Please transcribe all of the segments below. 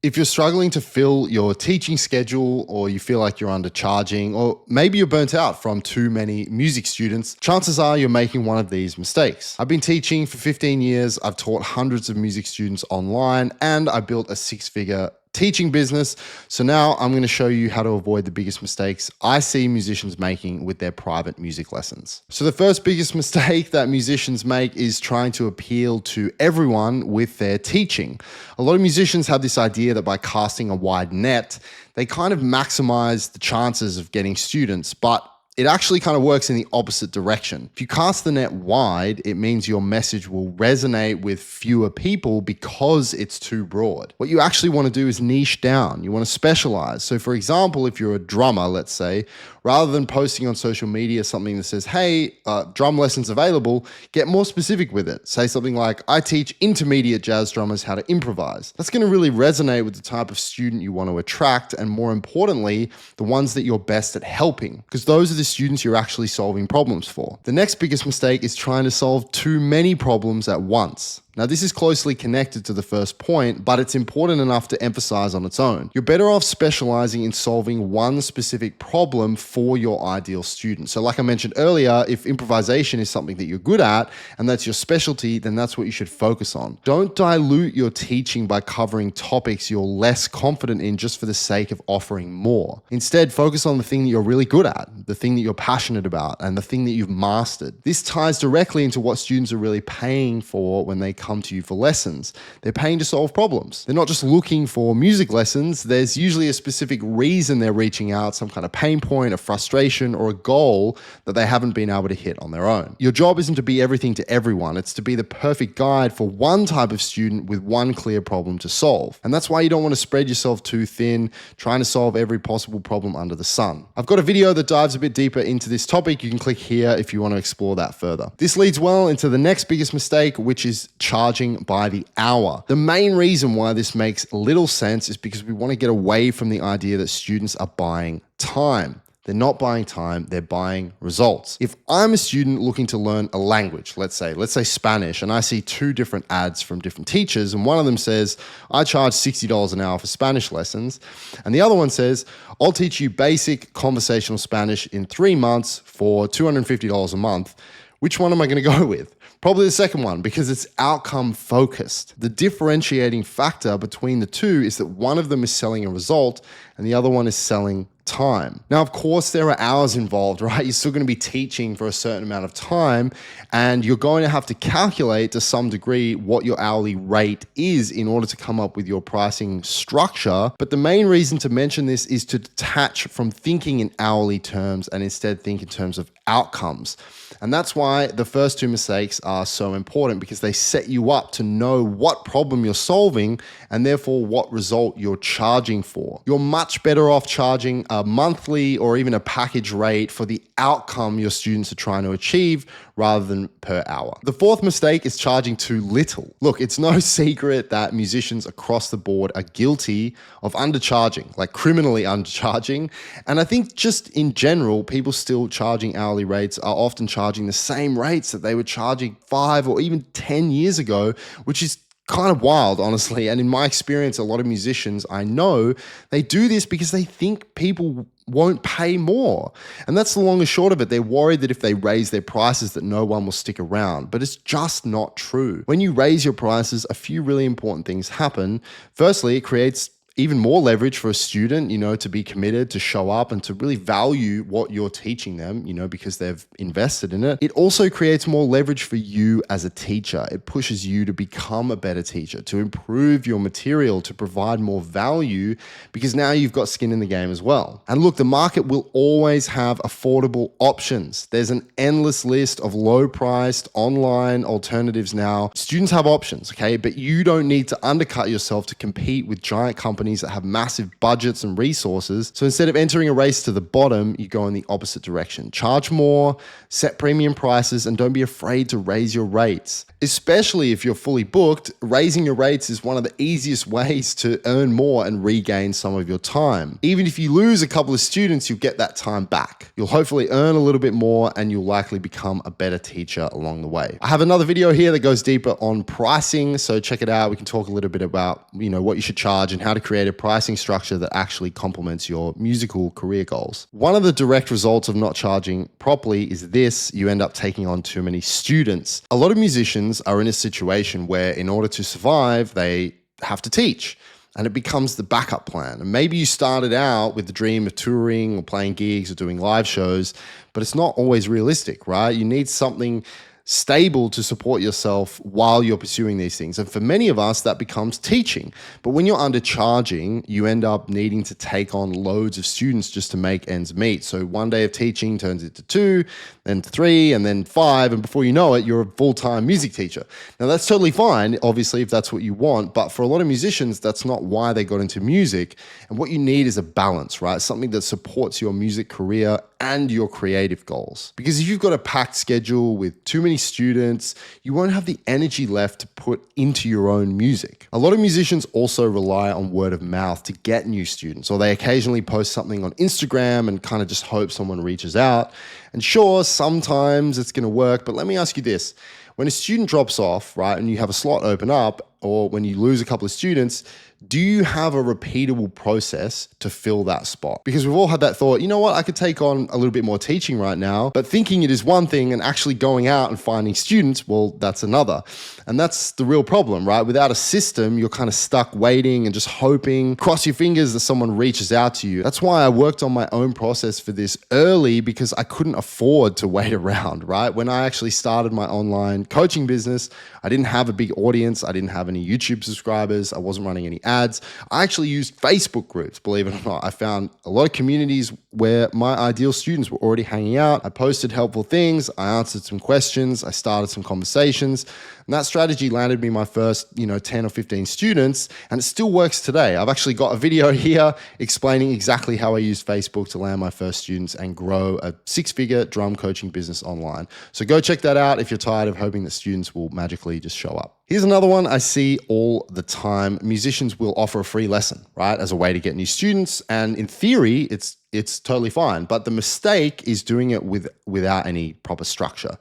If you're struggling to fill your teaching schedule, or you feel like you're undercharging, or maybe you're burnt out from too many music students, chances are you're making one of these mistakes. I've been teaching for 15 years. I've taught hundreds of music students online, and I built a six-figure teaching business. So now I'm going to show you how to avoid the biggest mistakes I see musicians making with their private music lessons. So the first biggest mistake that musicians make is trying to appeal to everyone with their teaching. A lot of musicians have this idea that by casting a wide net, they kind of maximize the chances of getting students, but it actually kind of works in the opposite direction. If you cast the net wide, it means your message will resonate with fewer people because it's too broad. What you actually want to do is niche down. You want to specialize. So for example, if you're a drummer, let's say, rather than posting on social media something that says, hey, drum lessons available, get more specific with it. Say something like, I teach intermediate jazz drummers how to improvise. That's going to really resonate with the type of student you want to attract, and more importantly, the ones that you're best at helping, because those are the students you're actually solving problems for. The next biggest mistake is trying to solve too many problems at once. Now, this is closely connected to the first point, but it's important enough to emphasize on its own. You're better off specializing in solving one specific problem for your ideal student. So like I mentioned earlier, if improvisation is something that you're good at and that's your specialty, then that's what you should focus on. Don't dilute your teaching by covering topics you're less confident in just for the sake of offering more. Instead, focus on the thing that you're really good at, the thing that you're passionate about, and the thing that you've mastered. This ties directly into what students are really paying for when they come to you for lessons. They're paying to solve problems. They're not just looking for music lessons. There's usually a specific reason they're reaching out, some kind of pain point, a frustration, or a goal that they haven't been able to hit on their own. Your job isn't to be everything to everyone. It's to be the perfect guide for one type of student with one clear problem to solve. And that's why you don't want to spread yourself too thin, trying to solve every possible problem under the sun. I've got a video that dives a bit deeper into this topic. You can click here if you want to explore that further. This leads well into the next biggest mistake, which is charging by the hour. The main reason why this makes little sense is because we want to get away from the idea that students are buying time. They're not buying time, they're buying results. If I'm a student looking to learn a language, let's say Spanish, and I see two different ads from different teachers, and one of them says, I charge $60 an hour for Spanish lessons, and the other one says, I'll teach you basic conversational Spanish in 3 months for $250 a month, which one am I going to go with? Probably the second one, because it's outcome focused. The differentiating factor between the two is that one of them is selling a result and the other one is selling time. Now, of course, there are hours involved, right? You're still going to be teaching for a certain amount of time, and you're going to have to calculate to some degree what your hourly rate is in order to come up with your pricing structure. But the main reason to mention this is to detach from thinking in hourly terms and instead think in terms of outcomes. And that's why the first two mistakes are so important, because they set you up to know what problem you're solving and therefore what result you're charging for. You're much better off charging a monthly or even a package rate for the outcome your students are trying to achieve rather than per hour. The fourth mistake is charging too little. Look, it's no secret that musicians across the board are guilty of undercharging, like criminally undercharging. And I think just in general, people still charging hourly rates are often charging the same rates that they were charging 5 or even 10 years ago, which is kind of wild, honestly. And in my experience, a lot of musicians I know, they do this because they think people won't pay more. And that's the long and short of it. They're worried that if they raise their prices that no one will stick around, but it's just not true. When you raise your prices, a few really important things happen. Firstly, it creates even more leverage for a student, to be committed, to show up, and to really value what you're teaching them, because they've invested in it. It also creates more leverage for you as a teacher. It pushes you to become a better teacher, to improve your material, to provide more value, because now you've got skin in the game as well. And look, the market will always have affordable options. There's an endless list of low-priced online alternatives now. Students have options, okay? But you don't need to undercut yourself to compete with giant companies companies that have massive budgets and resources. So instead of entering a race to the bottom, you go in the opposite direction. Charge more, set premium prices, and don't be afraid to raise your rates. Especially if you're fully booked, raising your rates is one of the easiest ways to earn more and regain some of your time. Even if you lose a couple of students, you'll get that time back. You'll hopefully earn a little bit more and you'll likely become a better teacher along the way. I have another video here that goes deeper on pricing, so check it out. We can talk a little bit about, what you should charge and how to create a pricing structure that actually complements your musical career goals. One of the direct results of not charging properly is this: you end up taking on too many students. A lot of musicians are in a situation where in order to survive, they have to teach. And it becomes the backup plan. And maybe you started out with the dream of touring or playing gigs or doing live shows, but it's not always realistic, right? You need something stable to support yourself while you're pursuing these things. And for many of us, that becomes teaching. But when you're undercharging, you end up needing to take on loads of students just to make ends meet. So one day of teaching turns into 2, then 3, and then 5. And before you know it, you're a full-time music teacher. Now, that's totally fine, obviously, if that's what you want. But for a lot of musicians, that's not why they got into music. And what you need is a balance, right? Something that supports your music career and your creative goals. Because if you've got a packed schedule with too many students, you won't have the energy left to put into your own music. A lot of musicians also rely on word of mouth to get new students, or they occasionally post something on Instagram and kind of just hope someone reaches out. And sure, sometimes it's going to work, but let me ask you this. When a student drops off, right, and you have a slot open up, or when you lose a couple of students, do you have a repeatable process to fill that spot? Because we've all had that thought, you know what, I could take on a little bit more teaching right now, but thinking it is one thing and actually going out and finding students, well, that's another. And that's the real problem, right? Without a system, you're kind of stuck waiting and just hoping, cross your fingers that someone reaches out to you. That's why I worked on my own process for this early, because I couldn't afford to wait around, right? When I actually started my online coaching business, I didn't have a big audience. I didn't have any YouTube subscribers. I wasn't running any ads. I actually used Facebook groups, believe it or not. I found a lot of communities where my ideal students were already hanging out. I posted helpful things. I answered some questions. I started some conversations. And that strategy landed me my first, 10 or 15 students, and it still works today. I've actually got a video here explaining exactly how I used Facebook to land my first students and grow a 6-figure drum coaching business online. So go check that out if you're tired of hoping that students will magically just show up. Here's another one I see all the time. Musicians will offer a free lesson, right, as a way to get new students. And in theory, it's totally fine. But the mistake is doing it without any proper structure.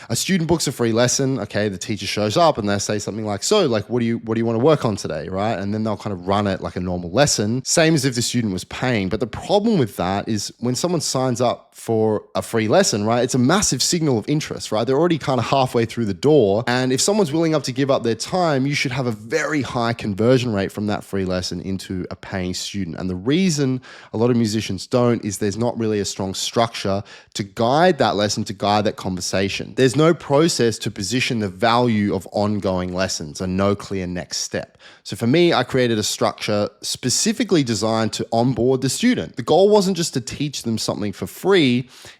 A student books a free lesson. Okay, the teacher shows up and they say something like, so, what do you want to work on today, right? And then they'll kind of run it like a normal lesson, same as if the student was paying. But the problem with that is when someone signs up for a free lesson, right, it's a massive signal of interest, right? They're already kind of halfway through the door. And if someone's willing up to give up their time, you should have a very high conversion rate from that free lesson into a paying student. And the reason a lot of musicians don't is there's not really a strong structure to guide that lesson, to guide that conversation. There's no process to position the value of ongoing lessons and no clear next step. So for me, I created a structure specifically designed to onboard the student. The goal wasn't just to teach them something for free,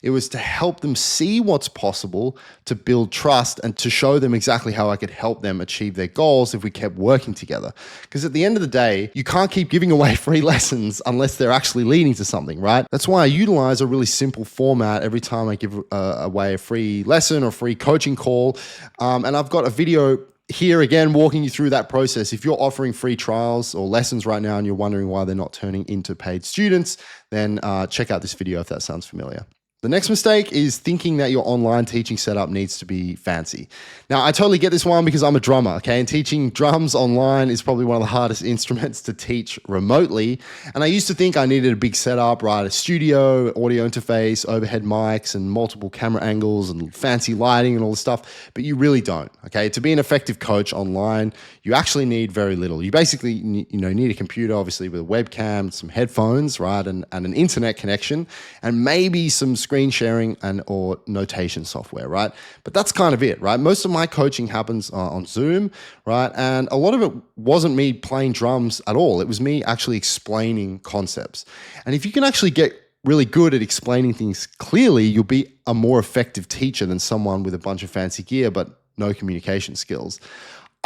it was to help them see what's possible, to build trust, and to show them exactly how I could help them achieve their goals if we kept working together. Because at the end of the day, you can't keep giving away free lessons unless they're actually leading to something, right? That's why I utilize a really simple format every time I give away a free lesson or free coaching call. And I've got a video here again walking you through that process. If you're offering free trials or lessons right now and you're wondering why they're not turning into paid students, then check out this video if that sounds familiar. The next mistake is thinking that your online teaching setup needs to be fancy. Now, I totally get this one because I'm a drummer, okay? And teaching drums online is probably one of the hardest instruments to teach remotely. And I used to think I needed a big setup, right? A studio, audio interface, overhead mics, and multiple camera angles, and fancy lighting and all this stuff. But you really don't, okay? To be an effective coach online, you actually need very little. You basically need a computer, obviously, with a webcam, some headphones, right? And an internet connection, and maybe some screen sharing or notation software, right? But that's kind of it, right? Most of my coaching happens on Zoom, right? And a lot of it wasn't me playing drums at all. It was me actually explaining concepts. And if you can actually get really good at explaining things clearly, you'll be a more effective teacher than someone with a bunch of fancy gear but no communication skills.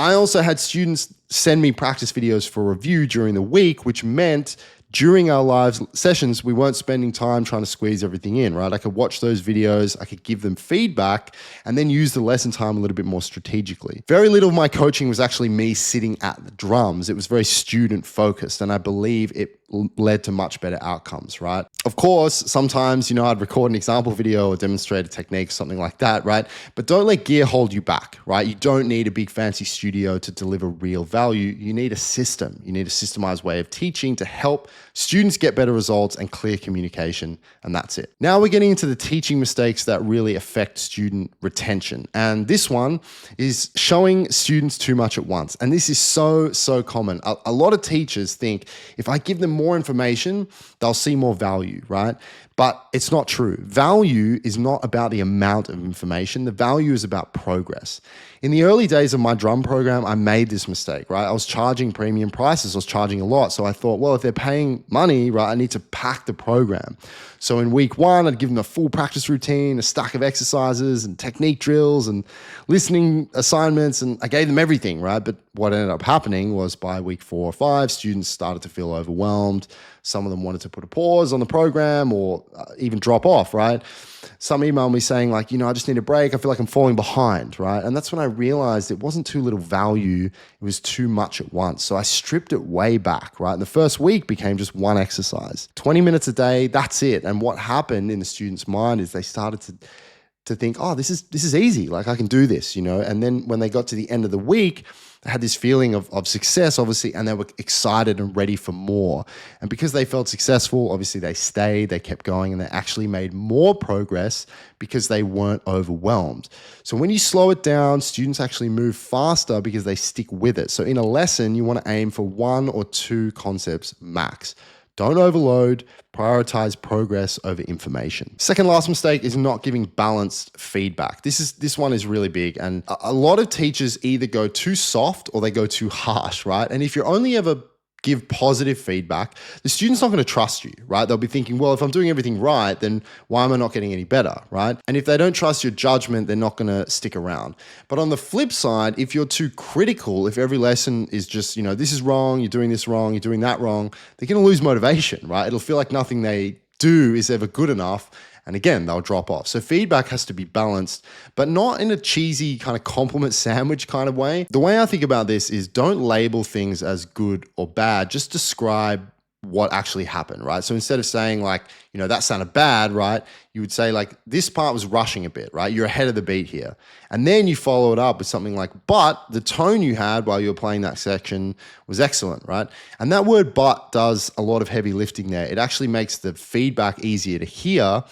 I also had students send me practice videos for review during the week, which meant during our live sessions, we weren't spending time trying to squeeze everything in, right? I could watch those videos, I could give them feedback, and then use the lesson time a little bit more strategically. Very little of my coaching was actually me sitting at the drums. It was very student focused, and I believe it led to much better outcomes, right? Of course, sometimes, I'd record an example video or demonstrate a technique, something like that, right? But don't let gear hold you back, right? You don't need a big fancy studio to deliver real value. You need a system. You need a systemized way of teaching to help students get better results and clear communication, and that's it. Now we're getting into the teaching mistakes that really affect student retention. And this one is showing students too much at once. And this is so common. A lot of teachers think if I give them more information, they'll see more value, right? But it's not true. Value is not about the amount of information. The value is about progress. In the early days of my drum program, I made this mistake, right? I was charging premium prices. I was charging a lot. So I thought, well, if they're paying money, right, I need to pack the program. So in week 1, I'd give them a full practice routine, a stack of exercises and technique drills and listening assignments, and I gave them everything, right? But what ended up happening was by week 4 or 5, students started to feel overwhelmed. Some of them wanted to put a pause on the program or even drop off, right? Some emailed me saying like, I just need a break. I feel like I'm falling behind, right? And that's when I realized it wasn't too little value. It was too much at once. So I stripped it way back, right? And the first week became just one exercise, 20 minutes a day. That's it. And what happened in the student's mind is they started to think, oh, this is easy. Like I can do this, And then when they got to the end of the week, they had this feeling of success, obviously, and they were excited and ready for more. And because they felt successful, obviously they stayed, they kept going, and they actually made more progress because they weren't overwhelmed. So when you slow it down, students actually move faster because they stick with it. So in a lesson, you want to aim for 1 or 2 concepts max. Don't overload, prioritize progress over information. Second last mistake is not giving balanced feedback. This one is really big, and a lot of teachers either go too soft or they go too harsh, right? And if you're only ever give positive feedback, the student's not going to trust you, right? They'll be thinking, well, if I'm doing everything right, then why am I not getting any better, right? And if they don't trust your judgment, they're not going to stick around. But on the flip side, if you're too critical, if every lesson is just, this is wrong, you're doing this wrong, you're doing that wrong, they're going to lose motivation, right? It'll feel like nothing they do is ever good enough. And again, they'll drop off. So feedback has to be balanced, but not in a cheesy kind of compliment sandwich kind of way. The way I think about this is don't label things as good or bad, just describe what actually happened, right? So instead of saying like, that sounded bad, right? You would say like, this part was rushing a bit, right? You're ahead of the beat here. And then you follow it up with something like, but the tone you had while you were playing that section was excellent, right? And that word but does a lot of heavy lifting there. It actually makes the feedback easier to hear.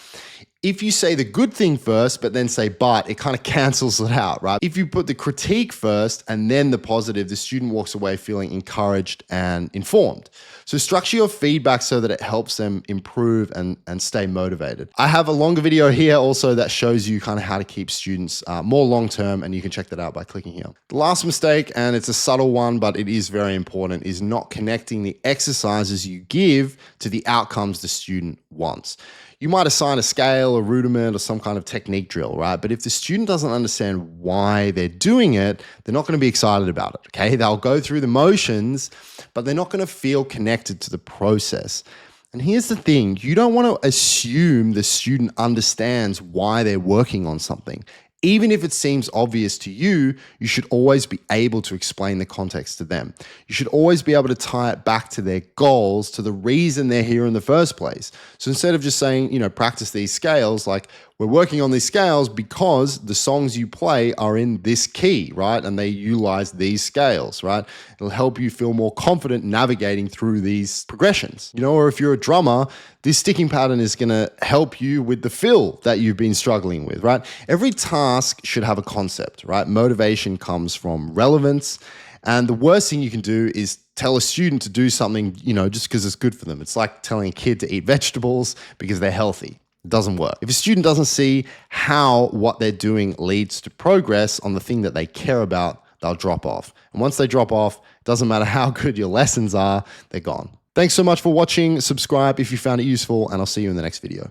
If you say the good thing first, but then say but, it kind of cancels it out, right? If you put the critique first and then the positive, the student walks away feeling encouraged and informed. So structure your feedback so that it helps them improve and stay motivated. I have a longer video here also that shows you kind of how to keep students more long-term, and you can check that out by clicking here. The last mistake, and it's a subtle one, but it is very important, is not connecting the exercises you give to the outcomes the student wants. You might assign a scale, a rudiment, or some kind of technique drill, right? But if the student doesn't understand why they're doing it, they're not going to be excited about it, okay? They'll go through the motions, but they're not going to feel connected to the process. And here's the thing, you don't want to assume the student understands why they're working on something. Even if it seems obvious to you, you should always be able to explain the context to them. You should always be able to tie it back to their goals, to the reason they're here in the first place. So instead of just saying, practice these scales, like we're working on these scales because the songs you play are in this key, right? And they utilize these scales, right? It'll help you feel more confident navigating through these progressions. Or if you're a drummer, this sticking pattern is going to help you with the fill that you've been struggling with, right? Every task should have a concept, right? Motivation comes from relevance. And the worst thing you can do is tell a student to do something, just because it's good for them. It's like telling a kid to eat vegetables because they're healthy. It doesn't work. If a student doesn't see how what they're doing leads to progress on the thing that they care about, they'll drop off. And once they drop off, it doesn't matter how good your lessons are, they're gone. Thanks so much for watching. Subscribe if you found it useful, and I'll see you in the next video.